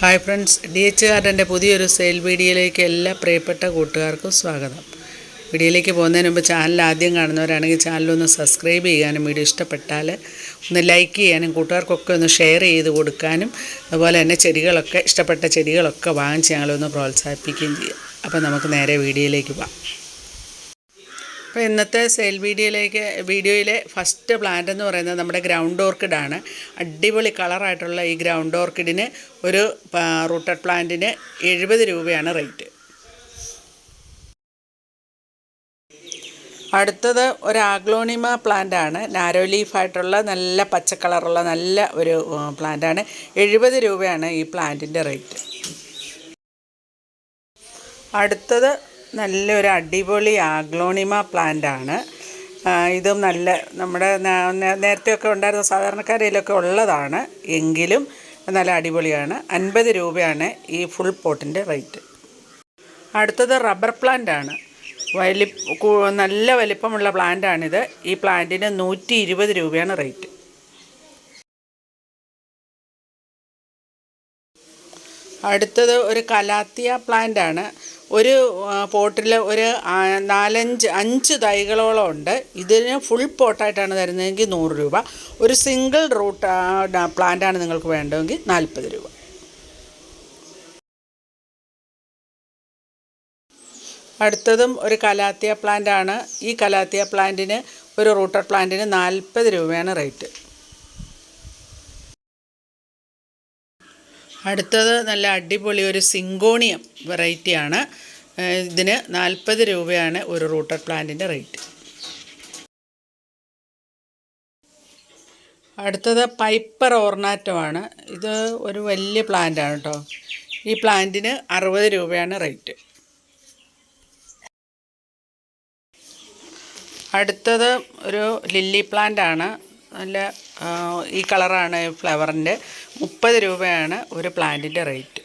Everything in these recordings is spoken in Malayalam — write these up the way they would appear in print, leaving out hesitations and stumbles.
ഹായ് ഫ്രണ്ട്സ്, DH ഗാർഡൻ്റെ പുതിയൊരു സെയിൽ വീഡിയോയിലേക്ക് എല്ലാ പ്രിയപ്പെട്ട കൂട്ടുകാർക്കും സ്വാഗതം. വീഡിയോയിലേക്ക് പോകുന്നതിന് മുമ്പ് ചാനൽ ആദ്യം കാണുന്നവരാണെങ്കിൽ ചാനലൊന്ന് സബ്സ്ക്രൈബ് ചെയ്യാനും വീഡിയോ ഇഷ്ടപ്പെട്ടാൽ ഒന്ന് ലൈക്ക് ചെയ്യാനും കൂട്ടുകാർക്കൊക്കെ ഒന്ന് ഷെയർ ചെയ്ത് കൊടുക്കാനും അതുപോലെ തന്നെ ചെടികളൊക്കെ ഇഷ്ടപ്പെട്ട ചെടികളൊക്കെ വാങ്ങിച്ച് ഞങ്ങളൊന്ന് പ്രോത്സാഹിപ്പിക്കുകയും ചെയ്യാം. അപ്പോൾ നമുക്ക് നേരെ വീഡിയോയിലേക്ക് പോകാം. അപ്പോൾ ഇന്നത്തെ സെയിൽ വീഡിയോയിലെ ഫസ്റ്റ് പ്ലാന്റ് എന്ന് പറയുന്നത് നമ്മുടെ ഗ്രൗണ്ട് ഓർക്കിഡാണ്. അടിപൊളി കളറായിട്ടുള്ള ഈ ഗ്രൗണ്ട് ഓർക്കിഡിന് ഒരു റൂട്ടഡ് പ്ലാന്റിന് 70 രൂപയാണ് റേറ്റ്. അടുത്തത് ഒരു ആഗ്ലോണിമ പ്ലാന്റാണ്. നാരോ ലീഫായിട്ടുള്ള നല്ല പച്ച കളറുള്ള നല്ല ഒരു പ്ലാന്റാണ്. 70 രൂപയാണ് ഈ പ്ലാന്റിൻ്റെ റേറ്റ്. അടുത്തത് നല്ലൊരു അടിപൊളി ആഗ്ലോണിമ പ്ലാന്റാണ്. ഇതും നല്ല നമ്മുടെ നേരത്തെയൊക്കെ ഉണ്ടായിരുന്ന സാധാരണക്കാരിലൊക്കെ ഉള്ളതാണ്, എങ്കിലും നല്ല അടിപൊളിയാണ്. 50 രൂപയാണ് ഈ ഫുൾ പോട്ടിൻ്റെ റേറ്റ്. അടുത്തത് റബ്ബർ പ്ലാന്റാണ്. നല്ല വലിപ്പമുള്ള പ്ലാന്റാണിത്. ഈ പ്ലാന്റിന് 120 രൂപയാണ് റേറ്റ്. അടുത്തത് ഒരു കലാത്തിയ പ്ലാന്റാണ്. ഒരു പോട്ടിൽ ഒരു 5 തൈകളോളം ഉണ്ട്. ഇതിന് ഫുൾ പോട്ടായിട്ടാണ് തരുന്നതെങ്കിൽ 100 രൂപ. ഒരു സിംഗിൾ റൂട്ട് പ്ലാന്റാണ് നിങ്ങൾക്ക് വേണ്ടതെങ്കിൽ 40 രൂപ. അടുത്തതും ഒരു കലാത്തിയ പ്ലാന്റാണ്. ഈ കലാത്തിയ പ്ലാന്റിന് ഒരു റൂട്ടർ പ്ലാന്റിന് 40 രൂപയാണ് റേറ്റ്. അടുത്തത് നല്ല അടിപൊളി ഒരു സിങ്കോണിയം വെറൈറ്റിയാണ്. ഇതിന് 40 രൂപയാണ് ഒരു റൂട്ടഡ് പ്ലാന്റിൻ്റെ റേറ്റ്. അടുത്തത് പൈപ്പർ ഓർണാറ്റമാണ്. ഇത് ഒരു വലിയ പ്ലാന്റാണ് കേട്ടോ. ഈ പ്ലാന്റിന് 60 രൂപയാണ് റേറ്റ്. അടുത്തത് ഒരു ലില്ലി പ്ലാന്റാണ്. നല്ല ഈ കളറാണ് ഫ്ലവറിൻ്റെ. 30 രൂപയാണ് ഒരു പ്ലാന്റിൻ്റെ റേറ്റ്.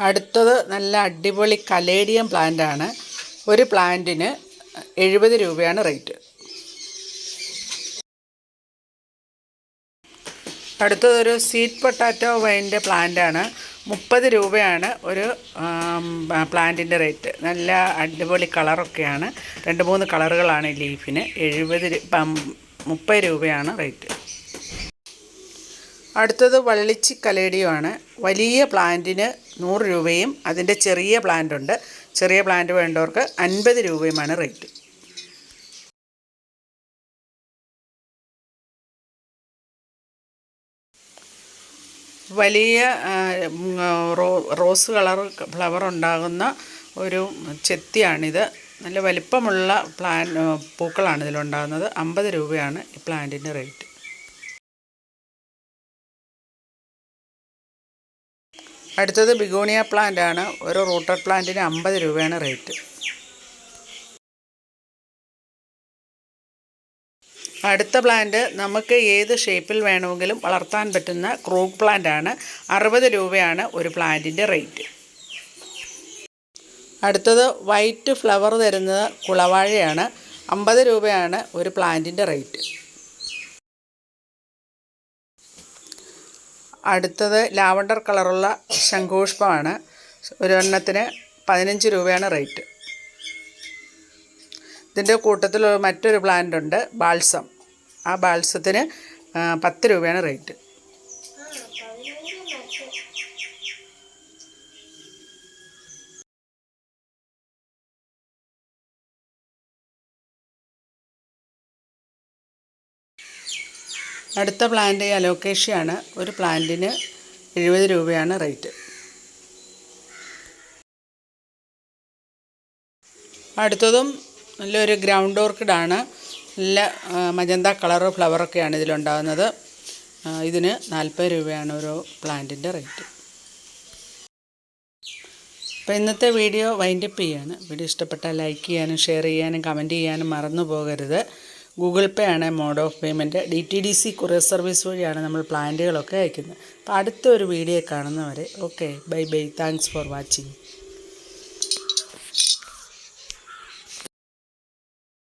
അടുത്തത് നല്ല അടിപൊളി കലേഡിയം പ്ലാന്റാണ്. ഒരു പ്ലാന്റിന് 70 രൂപയാണ് റേറ്റ്. അടുത്തതൊരു സ്വീറ്റ് പൊട്ടാറ്റോ വൈൻ്റെ പ്ലാന്റാണ്. 30 രൂപയാണ് ഒരു പ്ലാന്റിൻ്റെ റേറ്റ്. നല്ല അടിപൊളി കളറൊക്കെയാണ്. 2-3 കളറുകളാണ് ഈ ലീഫിന്. 30 രൂപയാണ് റേറ്റ്. അടുത്തത് വള്ളിച്ചി കലേഡിയമാണ്. വലിയ പ്ലാന്റിന് 100 രൂപയും അതിൻ്റെ ചെറിയ പ്ലാന്റുണ്ട്. ചെറിയ പ്ലാന്റ് വേണ്ടവർക്ക് 50 രൂപയുമാണ് റേറ്റ്. വലിയ റോസ് കളർ ഫ്ലവർ ഉണ്ടാകുന്ന ഒരു ചെത്തിയാണിത്. നല്ല വലിപ്പമുള്ള പൂക്കളാണ് ഇതിലുണ്ടാകുന്നത്. 50 രൂപയാണ് ഈ പ്ലാന്റിൻ്റെ റേറ്റ്. അടുത്തത് ബിഗോണിയ പ്ലാന്റാണ്. ഒരു റൂട്ടഡ് പ്ലാന്റിന് 50 രൂപയാണ് റേറ്റ്. അടുത്ത പ്ലാന്റ് നമുക്ക് ഏത് ഷേപ്പിൽ വേണമെങ്കിലും വളർത്താൻ പറ്റുന്ന ക്രൂക്ക് പ്ലാന്റാണ്. 60 രൂപയാണ് ഒരു പ്ലാന്റിൻ്റെ റേറ്റ്. അടുത്തത് വൈറ്റ് ഫ്ലവർ തരുന്നത് കുളവാഴയാണ്. 50 രൂപയാണ് ഒരു പ്ലാന്റിൻ്റെ റേറ്റ്. അടുത്തത് ലാവണ്ടർ കളറുള്ള ശംഖുപുഷ്പമാണ്. ഒരെണ്ണത്തിന് 15 രൂപയാണ് റേറ്റ്. ഇതിൻ്റെ കൂട്ടത്തിൽ മറ്റൊരു പ്ലാന്റ് ഉണ്ട്, ബാൾസം. ആ ബാൾസത്തിന് 10 രൂപയാണ് റേറ്റ്. അടുത്ത പ്ലാന്റ് അലോക്കേഷ്യയാണ്. ഒരു പ്ലാന്റിന് 70 രൂപയാണ് റേറ്റ്. അടുത്തതും നല്ലൊരു ഗ്രൗണ്ട് ഓർക്കിഡാണ്. നല്ല മജന്ത കളറ് ഫ്ലവറൊക്കെയാണ് ഇതിലുണ്ടാകുന്നത്. ഇതിന് 40 രൂപയാണ് ഒരു പ്ലാന്റിൻ്റെ റേറ്റ്. അപ്പോൾ ഇന്നത്തെ വീഡിയോ വൈൻഡപ്പ് ചെയ്യാണ്. വീഡിയോ ഇഷ്ടപ്പെട്ടാൽ ലൈക്ക് ചെയ്യാനും ഷെയർ ചെയ്യാനും കമൻറ്റ് ചെയ്യാനും മറന്നു പോകരുത്. ഗൂഗിൾ പേ ആണ് mode of payment. DTDC courier service വഴിയാണ് നമ്മൾ പ്ലാന്റുകളൊക്കെ അയക്കുന്നത്. അപ്പോൾ അടുത്തൊരു വീഡിയോ കാണുന്നവരെ okay, bye bye. Thanks for watching.